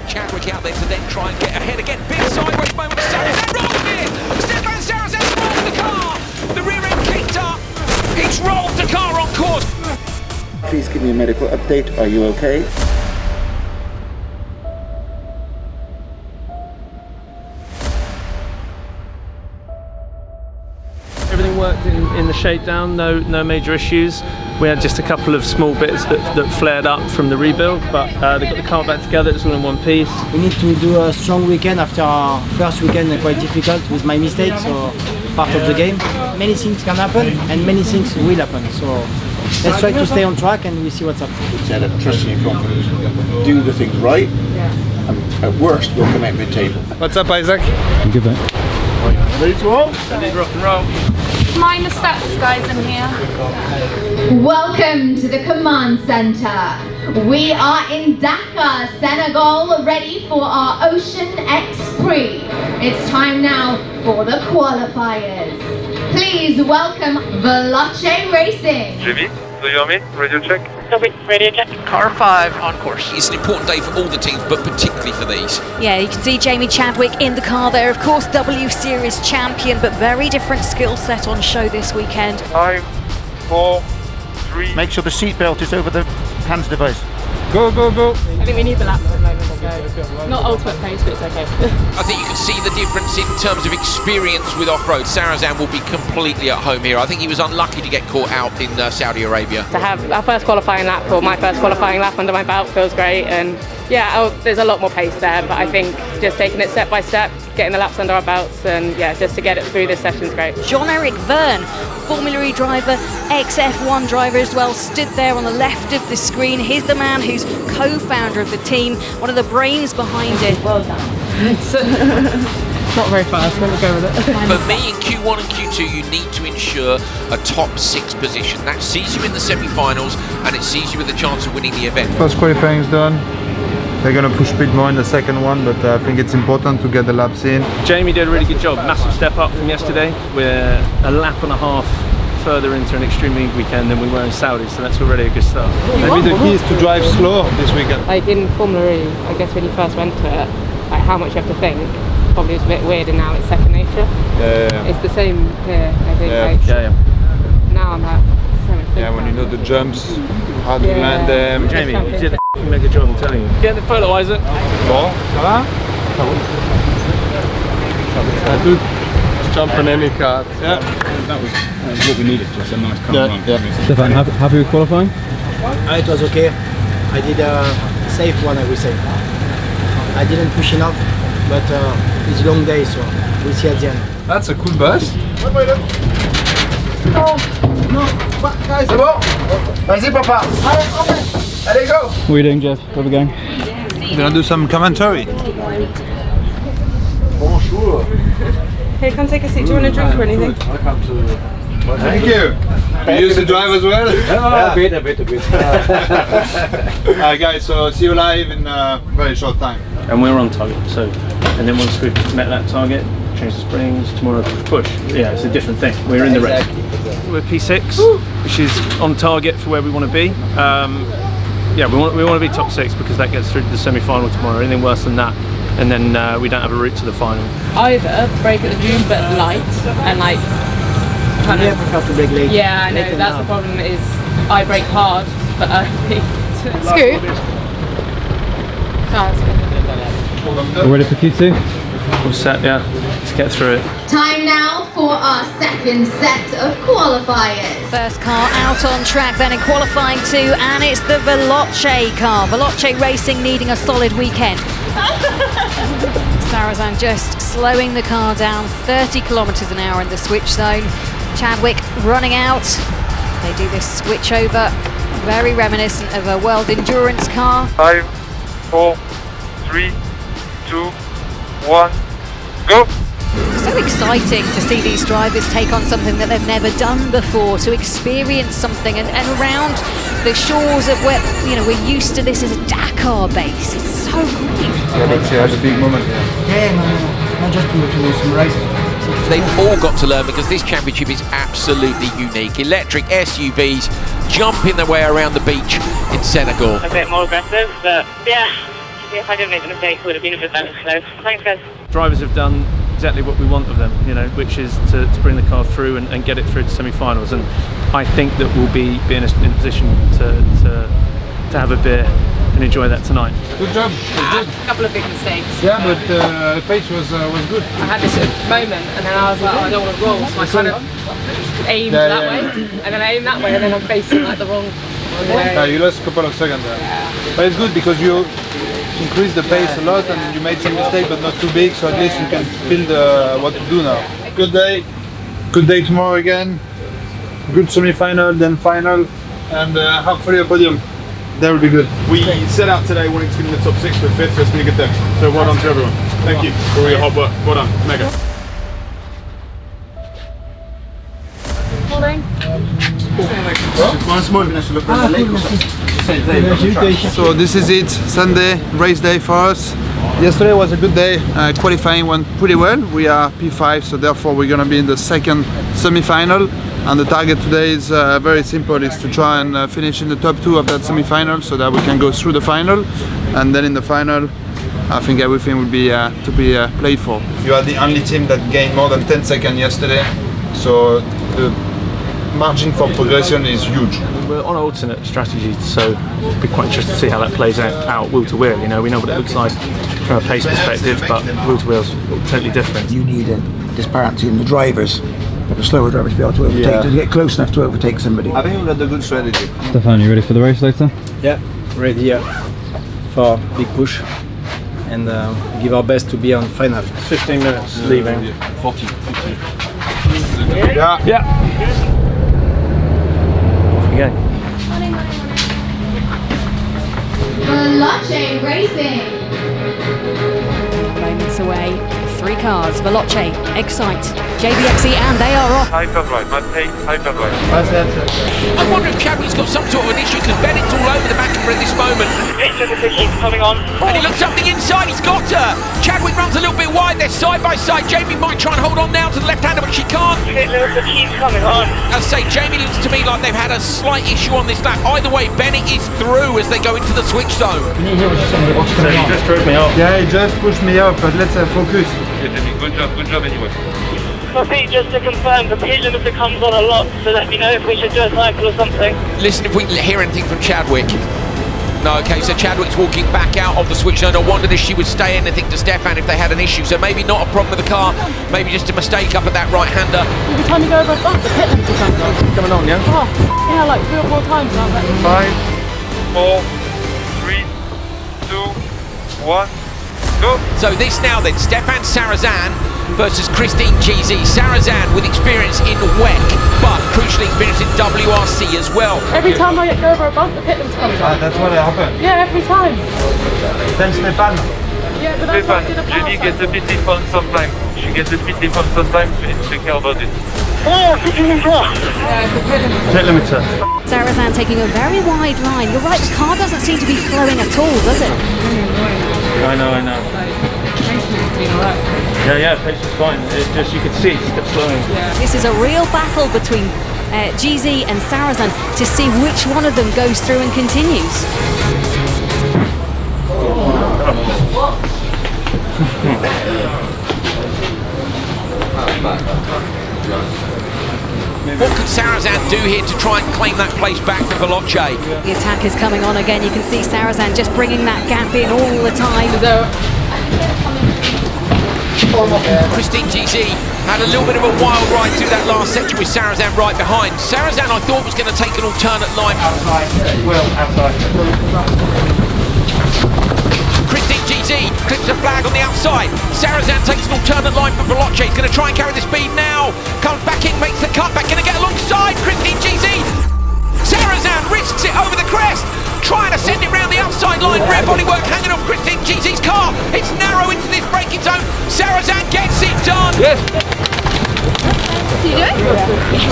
get Chadwick out there to then try and get ahead again. Big sideways moment of Sarrazin, rolled in! Stefan Sarrazin rolled the car! The rear end kicked up! He's rolled the car on course! Please give me a medical update. Are you okay? Everything worked in the shakedown, no major issues. We had just a couple of small bits that flared up from the rebuild, but they got the car back together, it's all in one piece. We need to do a strong weekend after our first weekend, quite difficult with my mistakes, so part of the game. Many things can happen and many things will happen, so let's try to stay on track and we see what's up. Said it, trust in your confidence. Do the things right, and at worst we'll come out mid-table. What's up, Isaac? Good mate. Ready to roll? Ready to rock and roll. Mind the stats, guys, in here. Welcome to the command center. We are in Dakar, Senegal, ready for our Ocean X-Prix. It's time now for the qualifiers. Please welcome Veloce Racing. Jimmy, do you want me? Radio check. Radio check. Car 5 on course. It's an important day for all the teams, but particularly for these. Yeah, you can see Jamie Chadwick in the car there. Of course, W Series champion, but very different skill set on show this weekend. 5, 4, 3. Make sure the seatbelt is over the hands device. Go, go, go. I think we need the lap at the moment, so not ultimate pace, but it's okay. I think you can see the difference in terms of experience with off-road. Sarrazin will be completely at home here. I think he was unlucky to get caught out in Saudi Arabia. To have our first qualifying lap, or my first qualifying lap under my belt, feels great. And yeah, there's a lot more pace there, but I think just taking it step by step, getting the laps under our belts, and yeah, just to get it through this session's great. Jean-Eric Verne, Formula E driver, ex-F1 driver as well, stood there on the left of the screen. He's the man who's co-founder of the team, one of the brains behind it. Well done. Not very fast, let me go with it. For me, in Q1 and Q2, you need to ensure a top 6 position. That sees you in the semi-finals, and it sees you with a chance of winning the event. First qualifying is done. They're going to push a bit more in the second one, but I think it's important to get the laps in. Jamie did a really good job, massive step up from yesterday. We're a lap and a half further into an extremely weekend than we were in Saudi, so that's already a good start. Maybe the key is to drive slow this weekend. Like in Formula E, I guess when you first went to it, like how much you have to think, probably was a bit weird, and now it's second nature. Yeah. It's the same here, I think. Yeah. Like, Yeah. now I'm like, Yeah, when you know the jumps, how to land them. Jamie, you did a mega job, I'm telling you. Get the photo, Isaac. Bon, ça va? Just jump on any cart. Yeah. That was what we needed, just a nice calm run. Yeah. Stefan, happy with qualifying? It was okay. I did a safe one, I would say. I didn't push enough, but it's a long day, so we'll see at the end. That's a cool bus. Guys, c'est bon? Vas-y, papa. Allez, go. What are you doing, Jeff? Where are we going? We're gonna do some commentary. Bonjour. Hey, come take a seat. Do you want a drink or anything? Thank you. You used to drive as well? A bit. Alright guys, so see you live in a very short time. And we're on target, so, and then once we've met that target, change the springs, tomorrow push. Yeah, it's a different thing. We're in the race. We're P6, which is on target for where we want to be. Yeah, we want to be top 6 because that gets through to the semi-final tomorrow. Anything worse than that, and then we don't have a route to the final. Either brake at the June but light and like kind I prefer to brake late. Yeah, I know, Later that's now. the problem is I brake hard but Scoot? Oh, that's good. We're ready for Q2? All set, yeah. Let's get through it. Time now for our second set of qualifiers. First car out on track then in qualifying 2, and it's the Veloce car. Veloce Racing needing a solid weekend. Sarrazin just slowing the car down, 30 kilometers an hour in the switch zone. Chadwick running out. They do this switch over, very reminiscent of a world endurance car. 5, 4, 3, 2, 1, go! So exciting to see these drivers take on something that they've never done before, to experience something, and around the shores of where, you know, we're used to this as a Dakar base. It's so great. Yeah, but she has a big moment here. Yeah, no, not just to summarize. They've all got to learn because this championship is absolutely unique. Electric SUVs jumping their way around the beach in Senegal. A bit more aggressive, but yeah, If I didn't make the mistake, it would have been a bit better. So thanks, guys. Drivers have done exactly what we want of them, you know, which is to bring the car through and get it through to semi-finals. And I think that we'll be in a position to have a beer and enjoy that tonight. Good job. A couple of big mistakes. Yeah, but the pace was good. I had this moment, and then I was like, oh, I don't want to roll, so I kind of aimed that way, and then I aimed that way, and then I'm facing like the wrong way. Yeah, you lost a couple of seconds there. But it's good because you increased the pace a lot and you made some mistakes, but not too big, so at least you can feel what to do now. Good day. Good day tomorrow again. Good semi-final, then final, and hopefully a podium. That would be good. We set out today wanting to get in the top 6 for 5th, so it's been a good day. So well done to everyone. Thank you for all your hard work. Well done. Mega. Morning. So this is it, Sunday, race day for us. Yesterday was a good day, qualifying went pretty well. We are P5, so therefore we're going to be in the second semi-final. And the target today is very simple, is to try and finish in the top 2 of that semi-final so that we can go through the final. And then in the final, I think everything will be to be played for. You are the only team that gained more than 10 seconds yesterday, so the margin for progression is huge. We're on alternate strategies, so it'll be quite interesting to see how that plays out wheel to wheel. You know, we know what it looks like from a pace perspective, but wheel to wheel is totally different. You need a disparity in the drivers, but the slower drivers to be able to overtake, to get close enough to overtake somebody. I think we've got a good strategy. Stefan, you ready for the race later? Yeah, ready for big push and give our best to be on final. 15 minutes leaving. 40. Yeah. Off we go. Veloce Racing. Moments away. 3 cars, Veloce, Excite, JBXE, and they are off. Hyperdrive, hyperdrive. I wonder if Chadwick's got some sort of an issue because Bennett's all over the Macamber at this moment. Picture decision coming on. And he looks up the inside, he's got her. Chadwick runs a little bit wide, they're side by side. Jamie might try and hold on now to the left-hander, but she can't. The keys coming on. I'll say Jamie looks to me like they've had a slight issue on this lap. Either way, Bennett is through as they go into the switch zone. So he just drove me off. Yeah, he just pushed me up, but let's focus. Good job anyway. Sophie, just to confirm, the pigeon if it comes on a lot, so let me know if we should do a cycle or something. Listen if we hear anything from Chadwick. No, okay, so Chadwick's walking back out of the switch zone. I wondered if she would stay in, I think, to Stefan if they had an issue. So maybe not a problem with the car, maybe just a mistake up at that right-hander. Every time you go over a bump, the pit limiter comes on. Coming on, yeah? Oh, yeah, like 3 or 4 times now. 5, 4, 3, 2, 1, go! So this now then, Stefan Sarazan versus Christine GZ. Sarazan with experience in WEC, but crucially experience in WRC as well. Every time I go over a bump, the pit limiter comes on. That's what happened. Yeah, every time. Then Stefan. Yeah, but that's what I did Stefan, Jenny gets a bit different sometimes. She gets a bit different sometimes. We need to take care about it. Pit limiter. Sarazan taking a very wide line. You're right, the car doesn't seem to be flowing at all, does it? I know. Yeah, pace was fine. It just, you could see it kept slowing. This is a real battle between GZ and Sarazan to see which one of them goes through and continues. What can Sarazan do here to try and claim that place back for Veloce? The attack is coming on again. You can see Sarazan just bringing that gap in all the time. Christine GZ had a little bit of a wild ride through that last section with Sarazan right behind. Sarazan, I thought, was going to take an alternate line. Outside. Christine GZ clips a flag on the outside. Sarazan takes an alternate line for Veloce. He's going to try and carry the speed now. Comes back in, makes the cutback, going to get alongside Christine GZ. Sarazan risks it over the crest, trying to send it round the outside line. Rear bodywork hanging off Christine GZ's car. It's narrow into this braking zone. Sarazan gets it done. Yes. Do you do it?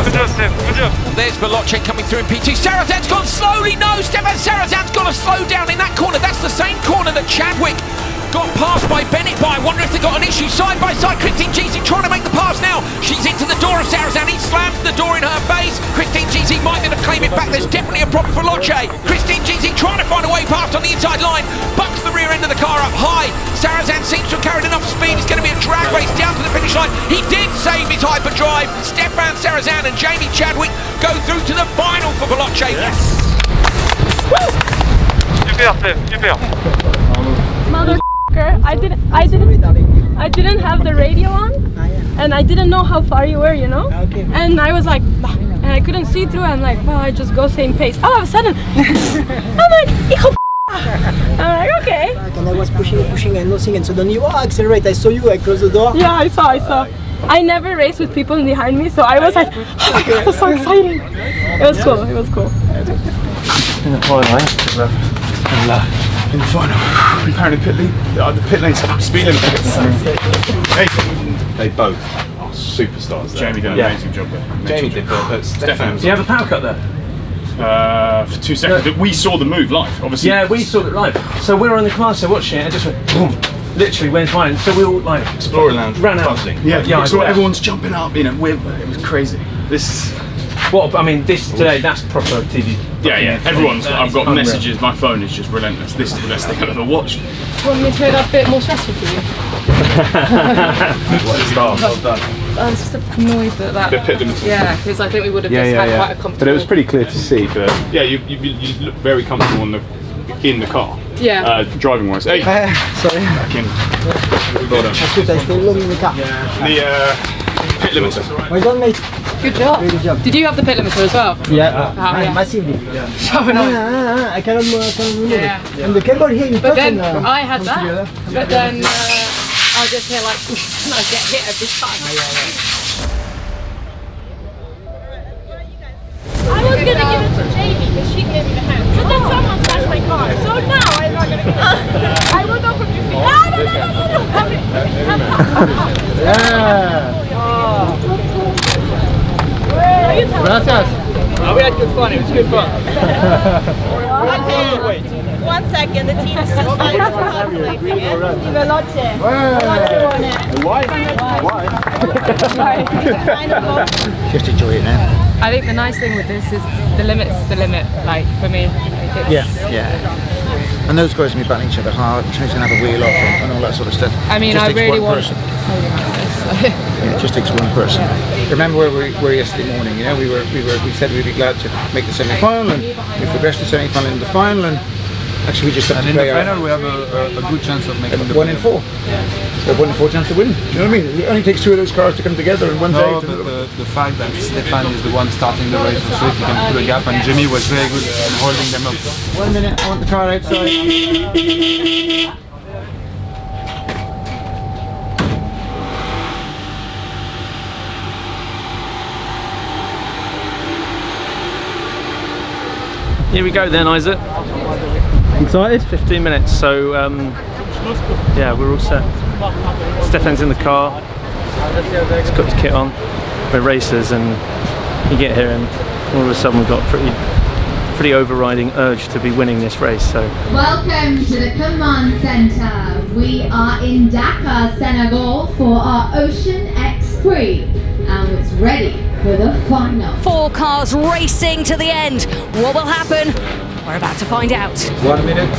Good job, Steph. Good job. There's Veloce coming through in P2. Sarazan's gone slowly. No, Stefan Sarazan's got to slow down in that corner. That's the same corner that Chadwick got passed by Bennett by. I wonder if they got an issue. Side by side, Christine GZ trying to make the pass now. She's into the door of Sarazan. He's slams the door in her face. Christine GZ might be able to claim it back. There's definitely a problem for Veloce. Christine GZ trying to find a way past on the inside line. Bucks the rear end of the car up high. Sarazan seems to have carried enough speed. It's going to be a drag race down to the finish line. He did save his hyperdrive. Stefan Sarazan and Jamie Chadwick go through to the final for Veloce. Yes! Super, Steph, super. Motherfucker, I didn't have the radio on, and I didn't know how far you were, you know? Okay. And I was like, bah, and I couldn't see through. I'm like, well, I just go same pace. All of a sudden, I'm like, I'm like, okay. And I was pushing and nothing, and suddenly, oh, accelerate! I saw you. I closed the door. Yeah, I saw. I never race with people behind me, so I was like, oh my god, that's so exciting. It was cool. In the final, in the final, apparently the pit lane's speed limit. They both are superstars. Jamie did an amazing job there. Jamie did, but Stefan. Do you have a power cut there? For 2 seconds. No. We saw the move live, obviously. Yeah, we saw it live. So we were on the car, so watching it, and just went boom. Literally went fine. So we all like Explorer Lounge ran out. Yeah, so everyone's jumping up. You know, it was crazy. This. Well, I mean, this today, that's proper TV. Yeah. Everyone's. I've got messages. My phone is just relentless. This is the best thing I've ever watched. Do you want me to make it a bit more stressful for you? Well done. I was just annoyed that. The pit limit. Yeah, because I think we would have just had quite a comfortable. But it was pretty clear to see. But yeah, you look very comfortable in the car. Yeah. Driving wise. Hey. Sorry. Back in. Well done. I stay long in the car. The pit limiter. Well done, mate. Good job. Very good job. Did you have the pit limiter as well? Yeah. Yeah. Massively. So annoying. I cannot move. Yeah. And the cable here, you But touch then and, I had that. Together. But then I just hear like, and I get hit every time. I was gonna give it to Jamie because she gave me the hand. But then someone smashed my car. So now I'm not gonna give it. I will go from your feet. No. Gracias. Oh, we had good fun. It was good fun. Wait. 1 second. The team is just calculating it. Veloce. Why? Just enjoy it now. I think the nice thing with this is the limit's the limit. Like for me. Yeah. And those guys will be battling each other hard, trying to have a wheel off and all that sort of stuff. I mean, I really want. Yeah, it just takes one person. Remember where we were yesterday morning? You know, we said we'd be glad to make the semi-final, and we progressed the semi-final into the final, and actually we just have to play in the final we have a good chance of making the 1 in 4. So 1 in 4 chance to win. Do you know what I mean? It only takes 2 of those cars to come together in one day. No, but the fact that Stefan is the one starting the race, so if he can pull a gap, and Jimmy was very good in holding them up. 1 minute, I want the car outside. Here we go then, Isaac. Excited? 15 minutes, so yeah, we're all set. Stefan's in the car, he's got his kit on. We're racers, and you get here and all of a sudden we've got pretty overriding urge to be winning this race. So welcome to the Command Centre. We are in Dakar, Senegal for our Ocean X-Prix, and it's ready for the final. 4 cars racing to the end. What will happen? We're about to find out. 1 minute.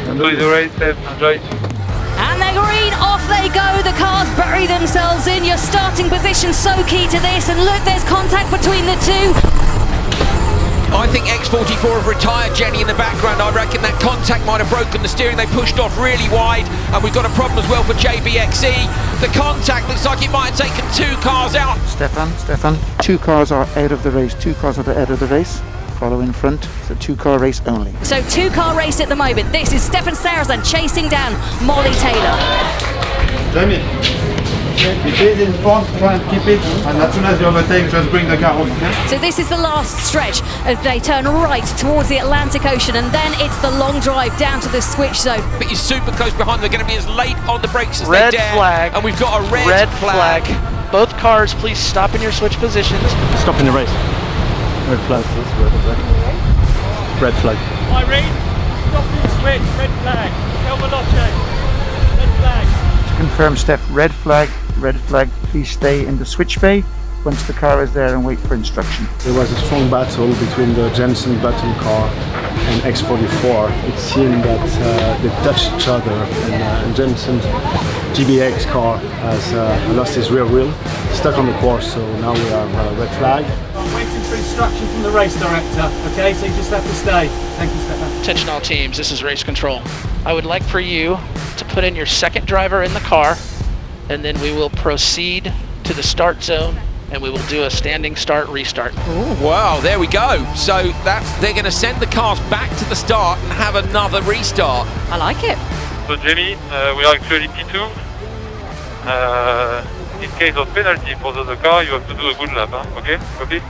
Enjoy the race, Steph. Enjoy. And they're green, off they go. The cars bury themselves in. Your starting position so key to this. And look, there's contact between the two. I think X44 have retired Jenny in the background. I reckon that contact might have broken the steering. They pushed off really wide, and we've got a problem as well for JBXE. The contact looks like it might have taken 2 cars out. Stefan, 2 cars are out of the race. 2 cars are out of the race. Follow in front. It's a 2-car race only. So 2-car race at the moment. This is Stefan Sarazan chasing down Molly Taylor. Jamie, it is in front, try and keep it, and as soon as you overtake, just bring the car home, okay? So this is the last stretch as they turn right towards the Atlantic Ocean, and then it's the long drive down to the switch zone. But you're super close behind. They're going to be as late on the brakes as Red they dare. flag. And we've got a red flag. Both cars, please stop in your switch positions. Stop in the race. Red flag. Red flag. Irene, stop in the switch. Red flag. Tell Veloce. Red flag. To confirm, Steph, red flag, please stay in the switch bay. once the car is there and wait for instruction. There was a strong battle between the Jensen Button car and X44. It seemed that they touched each other, and Jensen's GBX car has lost his rear wheel, stuck on the course, so now we have a red flag. I'm waiting for instruction from the race director, okay, so you just have to stay. Thank you, Stefan. Attention all teams, this is race control. I would like for you to put in your second driver in the car, and then we will proceed to the start zone and we will do a standing start restart. Oh, wow, there we go. So they're going to send the cars back to the start and have another restart. I like it. So Jamie, we are actually P2. In case of penalty for the other car, you have to do a good lap, huh? Okay? Copy?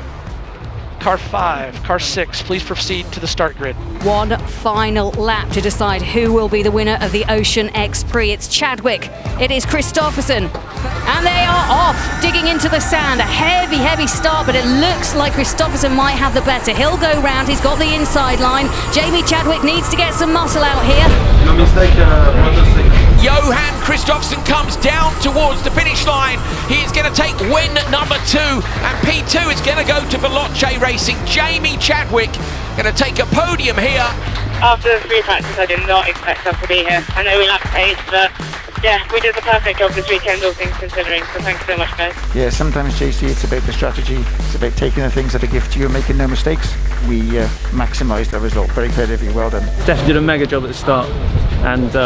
Car 5, car 6, please proceed to the start grid. One final lap to decide who will be the winner of the Ocean X-Prix. It's Chadwick, it is Christopherson, and they are off, digging into the sand. A heavy, heavy start, but it looks like Christopherson might have the better. He'll go round, he's got the inside line. Jamie Chadwick needs to get some muscle out here. No mistake, Johan Kristoffersen comes down towards the finish line. He is going to take win number 2, and P2 is going to go to Veloce Racing. Jamie Chadwick going to take a podium here. After the free practice, I did not expect us to be here. I know we lapped pace, but yeah, we did the perfect job this weekend, all things considering, so thanks so much, guys. Yeah, sometimes, JC, it's about the strategy. It's about taking the things that are given to you and making no mistakes. We maximised the result. Very creatively well done. Steph did a mega job at the start, and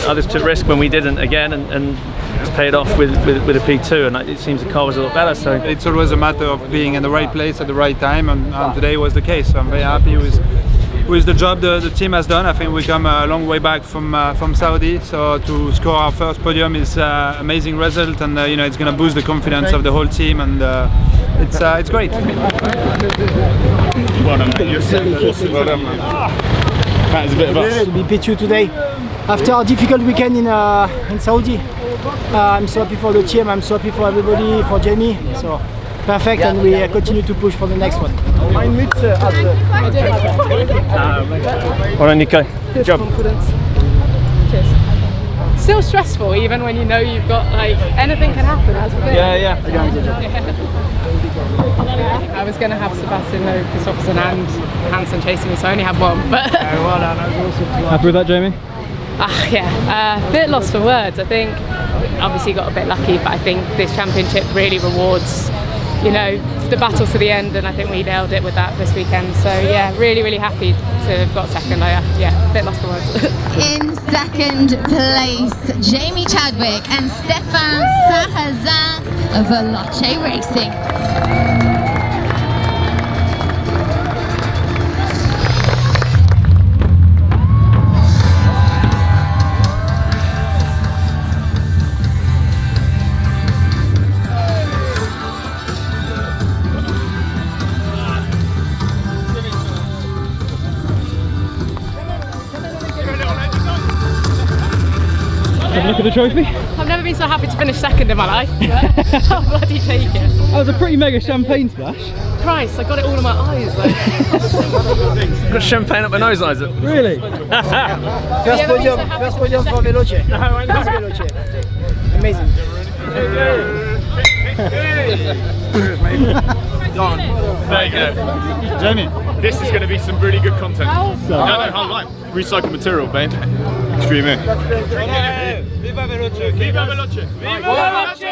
others took risk when we didn't again, and it's paid off with a P2, and it seems the car was a lot better. So it's always a matter of being in the right place at the right time, and today was the case. So I'm very happy with the job the team has done. I think we come a long way back from Saudi, so to score our first podium is an amazing result, and you know, it's going to boost the confidence of the whole team, and it's great. Well done, mate. You're so awesome. Well done, man. That is a bit of us. To be P2 today, after a difficult weekend in Saudi. I'm so happy for the team, I'm so happy for everybody, for Jamie, so perfect, and we continue to push for the next one. Well done, Nico. Good job. Cheers. Still stressful, even when you know you've got, like, anything can happen, hasn't it? Yeah. I was going to have Sebastian Kristoffersen and Hansen chasing me, so I only had one. But happy with that, Jamie? Yeah, a bit lost for words. I think obviously got a bit lucky, but I think this championship really rewards, you know, the battle to the end, and I think we nailed it with that this weekend. So yeah, really happy to have got second. Yeah, a bit lost for words. In second place, Jamie Chadwick and Stefan Sarrazin of Veloce Racing. Look at the trophy. I've never been so happy to finish second in my life. I'll bloody take it. That was a pretty mega champagne splash. Christ, I got it all in my eyes. Like. Got champagne up my nose, Isaac. Really? First podium for Veloce. First Veloce. Amazing. There you go. Jamie, this is going to be some really good content. No, hold on. Recycled material, babe. Extreme. Viva Veloce! Viva Veloce! Viva Veloce!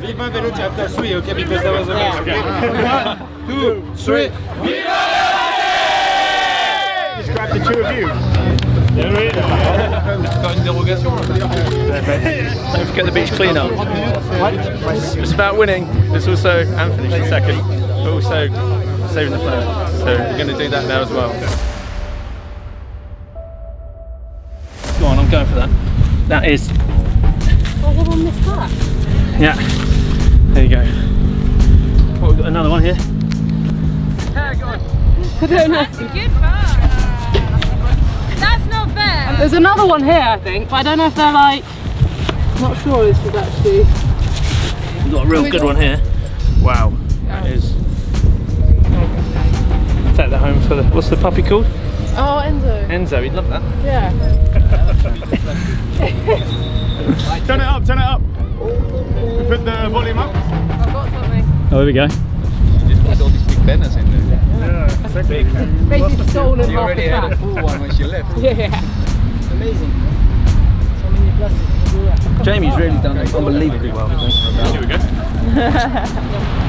Viva Veloce after 3, okay, because that was amazing. 1, 2, 3. Viva Veloce! Just grab the two of you. Don't forget the beach cleanup. It's about winning. It's also and finishing second, but also saving the planet. So we're going to do that now as well. Go on, I'm going for that. That is. Oh, we're on this track. Yeah. There you go. Oh, we've got another one here. I don't know. That's a good bar. That's not fair. And there's another one here, I think, but I don't know if they're like. I'm not sure this is actually. We've got a real good one here. Wow. That is. Take that home for the. What's the puppy called? Oh, Enzo. Enzo, he'd love that. Yeah. Turn it up, turn it up. Put the volume up. I've got something. Oh, there we go. You just put all these big banners in there. Yeah, that's big. Basically stolen You half already the had track. a full one when she left. Yeah. It's amazing. So many plastics everywhere. Jamie's really done unbelievably well. Here we go.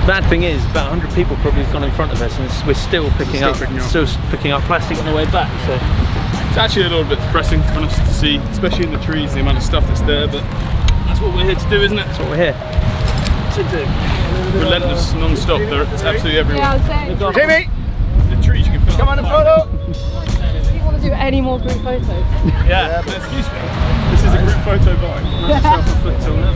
Bad thing is, about 100 people probably have gone in front of us, and we're still picking up plastic on the way back. So It's actually a little bit depressing, to be honest, to see, especially in the trees, the amount of stuff that's there. But that's what we're here to do, isn't it? that's what we're here to do. Relentless, non-stop. It's absolutely everywhere. Yeah, I was saying. Jamie, the trees you can fill. Come on, a photo. Do you want to do any more group photos? Yeah, but excuse me. This is a group photo by. Myself a foot till now.